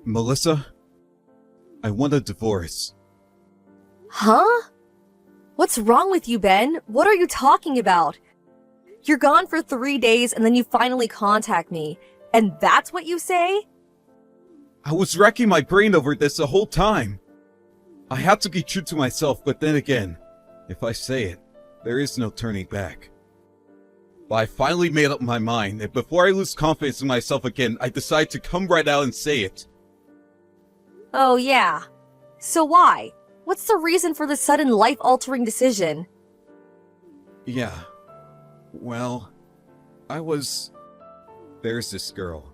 Melissa, I want a divorce. Huh? What's wrong with you, Ben? What are you talking about? You're gone for 3 days and then you finally contact me. And that's what you say? I was racking my brain over this the whole time. I had to be true to myself, but then again, if I say it, there is no turning back. But I finally made up my mind, and before I lose confidence in myself again, I decided to come right out and say it. Oh yeah. So why? What's the reason for this sudden life-altering decision? Yeah. Well, there's this girl.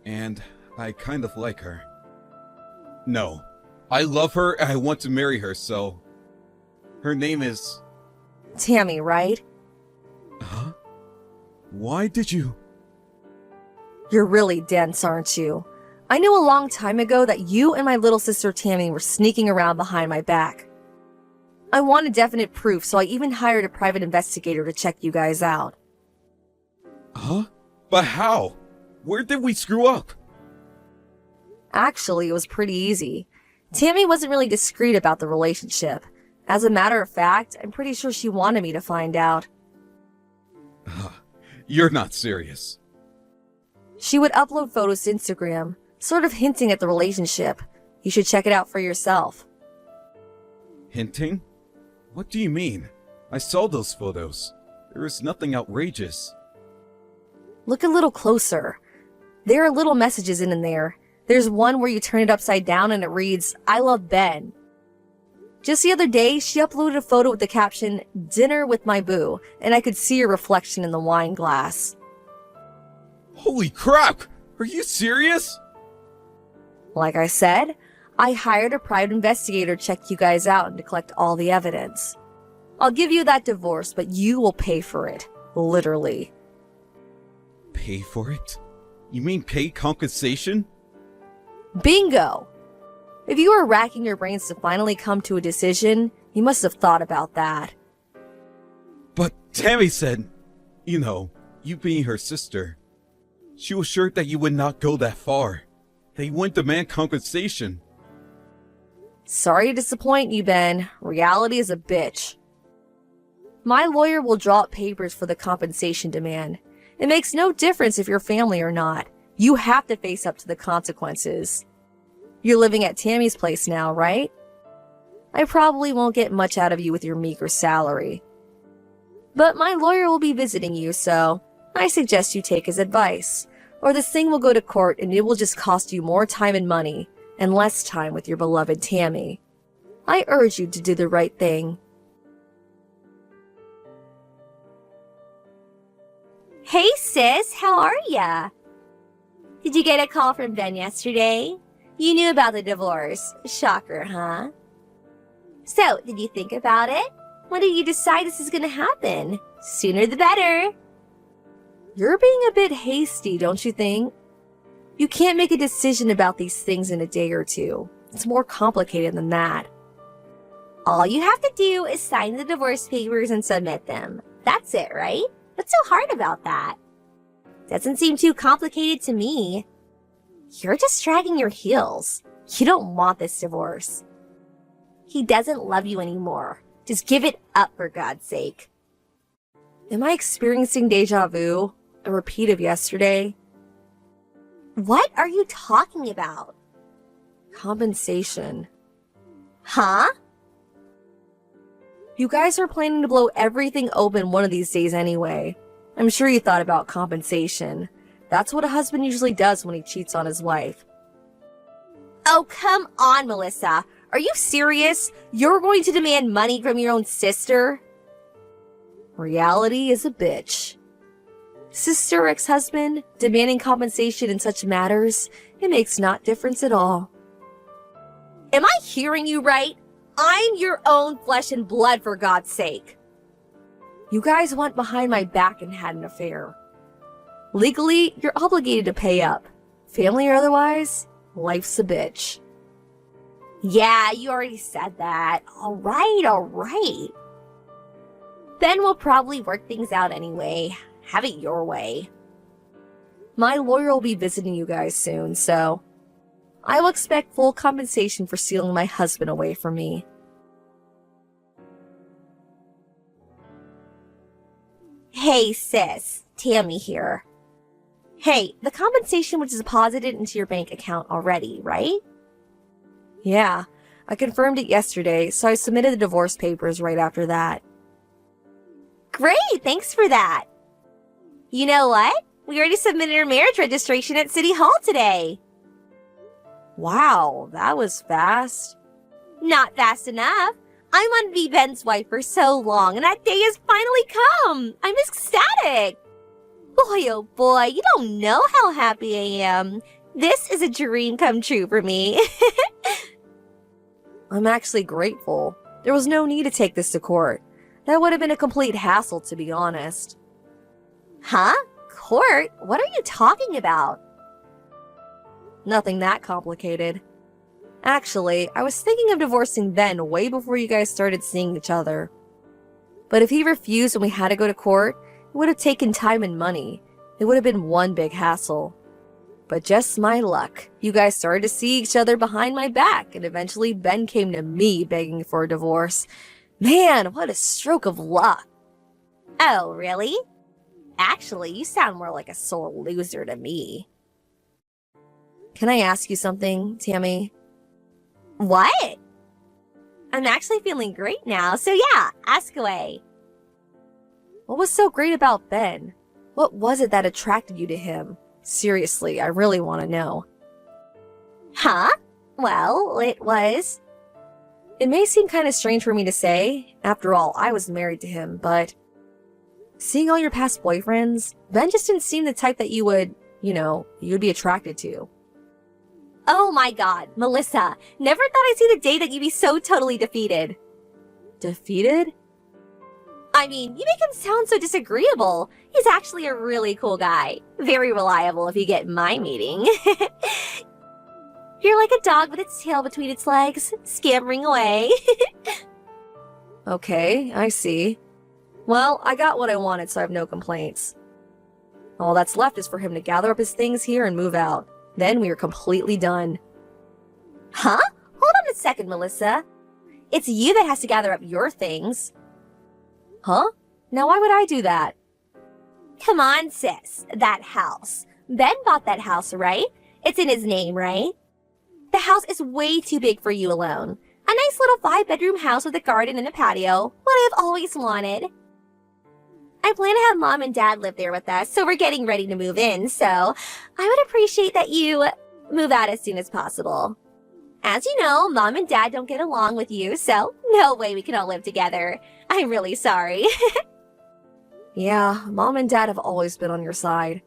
And I kind of like her. No. I love her and I want to marry her, so... Her name is... Tammy, right? Huh? Why did you... You're really dense, aren't you? I knew a long time ago that you and my little sister Tammy were sneaking around behind my back. I wanted definite proof, so I even hired a private investigator to check you guys out. Huh? But how? Where did we screw up? Actually, it was pretty easy. Tammy wasn't really discreet about the relationship. As a matter of fact, I'm pretty sure she wanted me to find out. You're not serious. She would upload photos to Instagram, sort of hinting at the relationship. You should check it out for yourself. Hinting? What do you mean? I saw those photos. There is nothing outrageous. Look a little closer. There are little messages in there. There's one where you turn it upside down and it reads, "I love Ben." Just the other day, she uploaded a photo with the caption, "Dinner with my boo," and I could see her reflection in the wine glass. Holy crap! Are you serious? Like I said, I hired a private investigator to check you guys out and to collect all the evidence. I'll give you that divorce, but you will pay for it. Literally. Pay for it? You mean pay compensation? Bingo! If you were racking your brains to finally come to a decision, you must have thought about that. But Tammy said, you being her sister, she was sure that you would not go that far. That you wouldn't demand compensation. Sorry to disappoint you, Ben. Reality is a bitch. My lawyer will draw up papers for the compensation demand. It makes no difference if you're family or not. You have to face up to the consequences. You're living at Tammy's place now, right? I probably won't get much out of you with your meager salary. But my lawyer will be visiting you, so I suggest you take his advice. Or this thing will go to court and it will just cost you more time and money, and less time with your beloved Tammy. I urge you to do the right thing. Hey sis, how are ya? Did you get a call from Ben yesterday? You knew about the divorce. Shocker, huh? So, did you think about it? When did you decide this is gonna happen? Sooner the better. You're being a bit hasty, don't you think? You can't make a decision about these things in a day or two. It's more complicated than that. All you have to do is sign the divorce papers and submit them. That's it, right? What's so hard about that? Doesn't seem too complicated to me. You're just dragging your heels. You don't want this divorce. He doesn't love you anymore. Just give it up for God's sake. Am I experiencing deja vu? A repeat of yesterday? What are you talking about? Compensation. Huh? You guys are planning to blow everything open one of these days anyway. I'm sure you thought about compensation. That's what a husband usually does when he cheats on his wife. Oh, come on, Melissa. Are you serious? You're going to demand money from your own sister? Reality is a bitch. Sister or ex-husband, demanding compensation in such matters, it makes not difference at all. Am I hearing you right? I'm your own flesh and blood, for God's sake. You guys went behind my back and had an affair. Legally, you're obligated to pay up. Family or otherwise, life's a bitch. Yeah, you already said that. All right. Ben will probably work things out anyway. Have it your way. My lawyer will be visiting you guys soon, so I will expect full compensation for stealing my husband away from me. Hey sis, Tammy here. Hey, the compensation was deposited into your bank account already, right? Yeah, I confirmed it yesterday, so I submitted the divorce papers right after that. Great, thanks for that. You know what? We already submitted our marriage registration at City Hall today. Wow, that was fast. Not fast enough. I wanted to be Ben's wife for so long, and that day has finally come. I'm ecstatic. Boy, oh boy, you don't know how happy I am. This is a dream come true for me. I'm actually grateful. There was no need to take this to court. That would have been a complete hassle, to be honest. Huh? Court? What are you talking about? Nothing that complicated. Actually, I was thinking of divorcing Ben way before you guys started seeing each other. But if he refused when we had to go to court, it would have taken time and money. It would have been one big hassle. But just my luck, you guys started to see each other behind my back, and eventually Ben came to me begging for a divorce. Man, what a stroke of luck. Oh, really? Actually, you sound more like a sore loser to me. Can I ask you something, Tammy? What? I'm actually feeling great now, so yeah, ask away. What was so great about Ben? What was it that attracted you to him? Seriously, I really want to know. Huh? Well, it was... It may seem kind of strange for me to say. After all, I was married to him, but... Seeing all your past boyfriends, Ben just didn't seem the type that you would be attracted to. Oh my god, Melissa, never thought I'd see the day that you'd be so totally defeated. Defeated? I mean, you make him sound so disagreeable. He's actually a really cool guy. Very reliable if you get my meeting. You're like a dog with its tail between its legs, scampering away. Okay, I see. Well, I got what I wanted, so I have no complaints. All that's left is for him to gather up his things here and move out. Then we are completely done. Huh? Hold on a second, Melissa. It's you that has to gather up your things. Huh? Now why would I do that? Come on, sis. That house. Ben bought that house, right? It's in his name, right? The house is way too big for you alone. A nice little 5-bedroom house with a garden and a patio. What I've always wanted. I plan to have Mom and Dad live there with us, so we're getting ready to move in, so I would appreciate that you move out as soon as possible. As you know, Mom and Dad don't get along with you, so no way we can all live together. I'm really sorry. Yeah, Mom and Dad have always been on your side.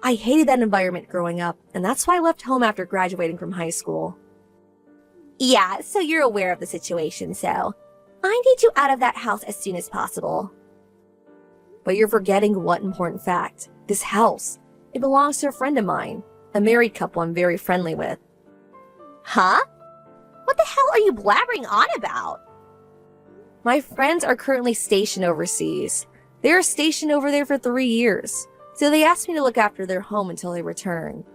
I hated that environment growing up, and that's why I left home after graduating from high school. Yeah, so you're aware of the situation, so I need you out of that house as soon as possible. But you're forgetting one important fact. This house, it belongs to a friend of mine, a married couple I'm very friendly with. Huh? What the hell are you blabbering on about? My friends are currently stationed overseas. They are stationed over there for 3 years, so they asked me to look after their home until they return.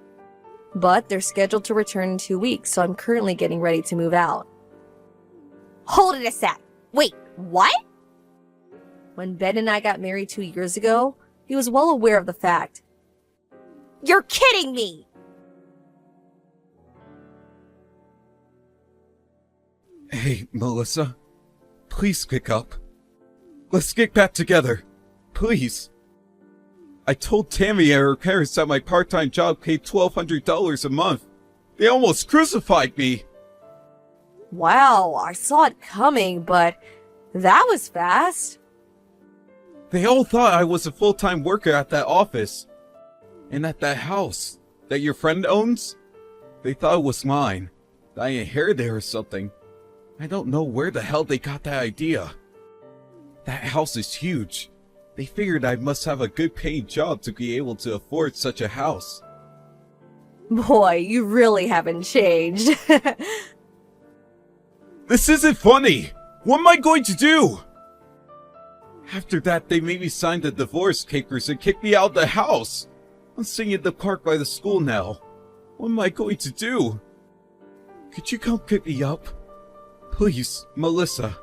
But they're scheduled to return in 2 weeks, so I'm currently getting ready to move out. Hold it a sec. Wait, what? When Ben and I got married 2 years ago, he was well aware of the fact. You're kidding me! Hey, Melissa. Please pick up. Let's get back together. Please. I told Tammy and her parents that my part-time job paid $1,200 a month. They almost crucified me. Wow, I saw it coming, but that was fast. They all thought I was a full-time worker at that office. And at that house that your friend owns. They thought it was mine. That I inherited it or something. I don't know where the hell they got that idea. That house is huge. They figured I must have a good paying job to be able to afford such a house. Boy, you really haven't changed. This isn't funny! What am I going to do? After that, they made me sign the divorce papers and kicked me out of the house. I'm staying in the park by the school now. What am I going to do? Could you come pick me up? Please, Melissa.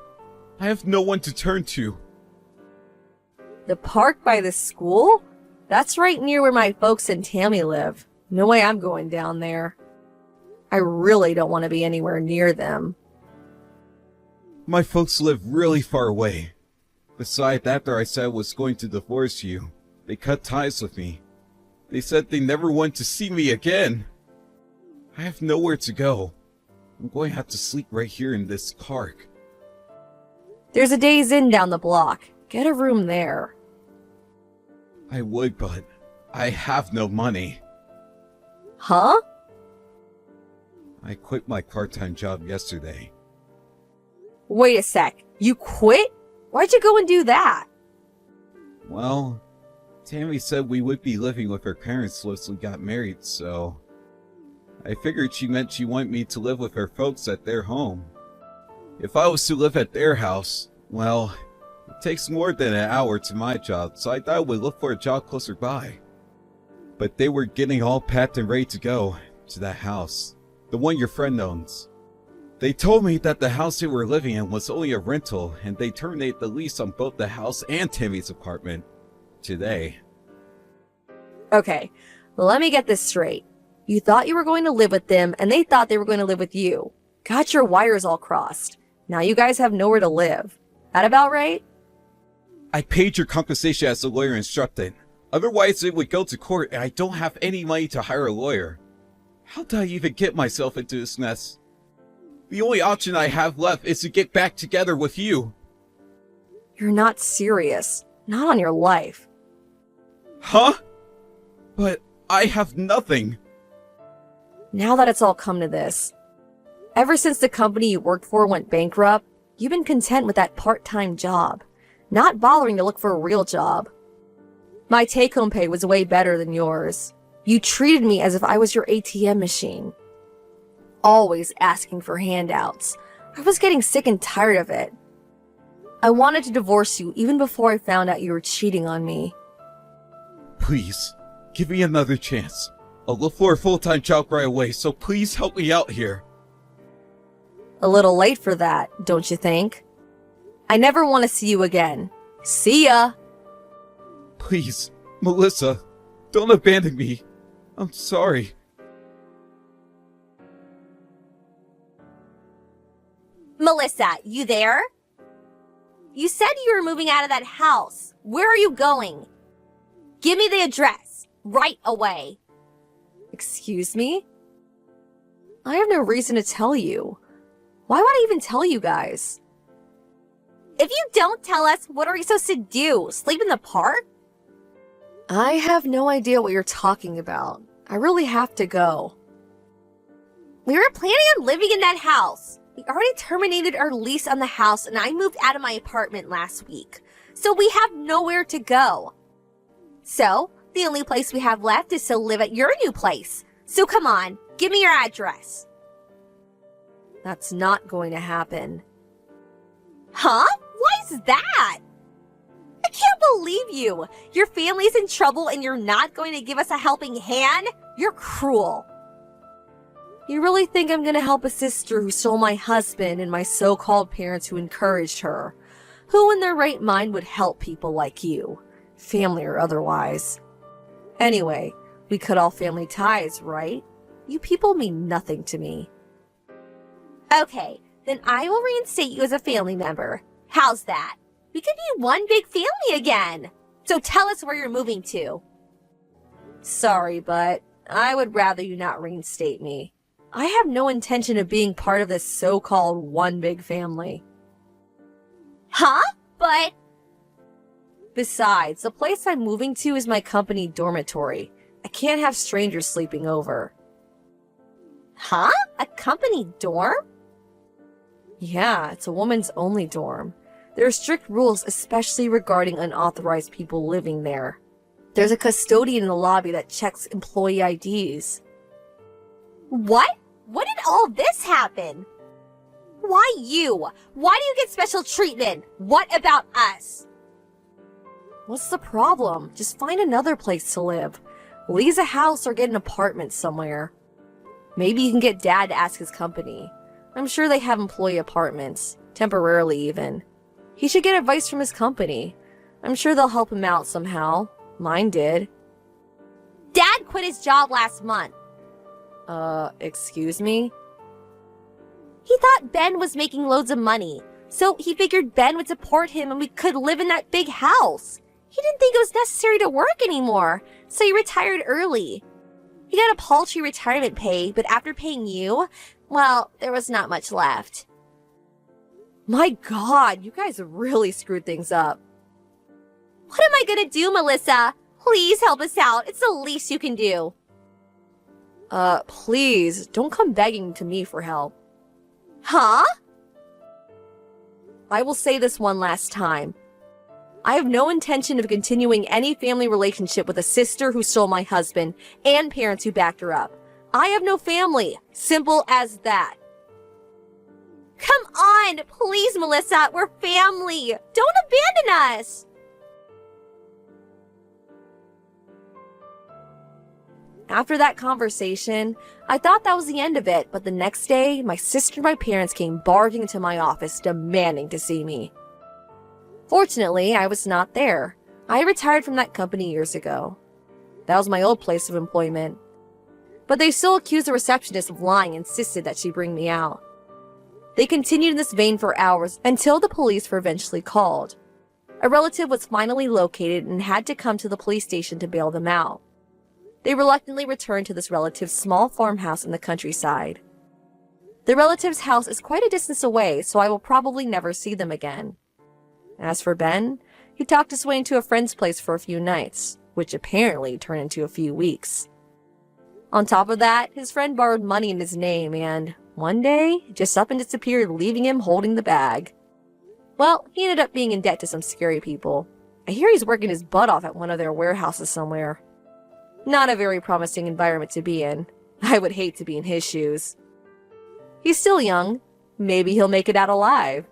I have no one to turn to. The park by the school? That's right near where my folks and Tammy live. No way I'm going down there. I really don't want to be anywhere near them. My folks live really far away. Besides, after I said I was going to divorce you, they cut ties with me. They said they never want to see me again. I have nowhere to go. I'm going to have to sleep right here in this park. There's a Days Inn down the block. Get a room there. I would, but I have no money. Huh? I quit my part-time job yesterday. Wait a sec. You quit? Why'd you go and do that? Well, Tammy said we would be living with her parents once we got married, so I figured she meant she wanted me to live with her folks at their home. If I was to live at their house, well, it takes more than an hour to my job, so I thought I would look for a job closer by. But they were getting all packed and ready to go to that house, the one your friend owns. They told me that the house they were living in was only a rental, and they terminated the lease on both the house and Tammy's apartment today. Okay, let me get this straight. You thought you were going to live with them, and they thought they were going to live with you. Got your wires all crossed. Now you guys have nowhere to live. That about right? I paid your compensation as the lawyer instructed. Otherwise, it would go to court, and I don't have any money to hire a lawyer. How did I even get myself into this mess? The only option I have left is to get back together with you. You're not serious. Not on your life. Huh? But I have nothing. Now that it's all come to this, ever since the company you worked for went bankrupt, you've been content with that part-time job, not bothering to look for a real job. My take-home pay was way better than yours. You treated me as if I was your ATM machine. Always asking for handouts. I was getting sick and tired of it. I wanted to divorce you even before I found out you were cheating on me. Please, give me another chance. I'll look for a full-time job right away, so please help me out here. A little late for that, don't you think? I never want to see you again. See ya! Please, Melissa, don't abandon me. I'm sorry. Melissa, you there? You said you were moving out of that house. Where are you going? Give me the address. Right away. Excuse me? I have no reason to tell you. Why would I even tell you guys? If you don't tell us, what are we supposed to do? Sleep in the park? I have no idea what you're talking about. I really have to go. We were planning on living in that house. We already terminated our lease on the house and I moved out of my apartment last week. So we have nowhere to go. So, the only place we have left is to live at your new place. So come on, give me your address. That's not going to happen. Huh? Why is that? I can't believe you. Your family's in trouble and you're not going to give us a helping hand? You're cruel. You really think I'm gonna help a sister who stole my husband and my so-called parents who encouraged her? Who in their right mind would help people like you? Family or otherwise. Anyway, we cut all family ties, right? You people mean nothing to me. Okay, then I will reinstate you as a family member. How's that? We could be one big family again. So tell us where you're moving to. Sorry, but I would rather you not reinstate me. I have no intention of being part of this so-called one big family. Huh? But... Besides, the place I'm moving to is my company dormitory. I can't have strangers sleeping over. Huh? A company dorm? Yeah, it's a woman's only dorm. There are strict rules, especially regarding unauthorized people living there. There's a custodian in the lobby that checks employee IDs. What? When did all this happen? Why you? Why do you get special treatment? What about us? What's the problem? Just find another place to live. Lease a house or get an apartment somewhere. Maybe you can get Dad to ask his company. I'm sure they have employee apartments, temporarily even. He should get advice from his company. I'm sure they'll help him out somehow. Mine did. Dad quit his job last month. Excuse me? He thought Ben was making loads of money, so he figured Ben would support him and we could live in that big house. He didn't think it was necessary to work anymore, so he retired early. He got a paltry retirement pay, but after paying you, well, there was not much left. My God, you guys really screwed things up. What am I gonna do, Melissa? Please help us out. It's the least you can do. Please, don't come begging to me for help. Huh? I will say this one last time. I have no intention of continuing any family relationship with a sister who stole my husband and parents who backed her up. I have no family. Simple as that. Come on, please, Melissa. We're family. Don't abandon us. After that conversation, I thought that was the end of it, but the next day, my sister and my parents came barging into my office demanding to see me. Fortunately, I was not there. I retired from that company years ago. That was my old place of employment. But they still accused the receptionist of lying and insisted that she bring me out. They continued in this vein for hours until the police were eventually called. A relative was finally located and had to come to the police station to bail them out. They reluctantly returned to this relative's small farmhouse in the countryside. The relative's house is quite a distance away, so I will probably never see them again. As for Ben, he talked his way into a friend's place for a few nights, which apparently turned into a few weeks. On top of that, his friend borrowed money in his name and, one day, just up and disappeared, leaving him holding the bag. Well, he ended up being in debt to some scary people. I hear he's working his butt off at one of their warehouses somewhere. Not a very promising environment to be in. I would hate to be in his shoes. He's still young. Maybe he'll make it out alive.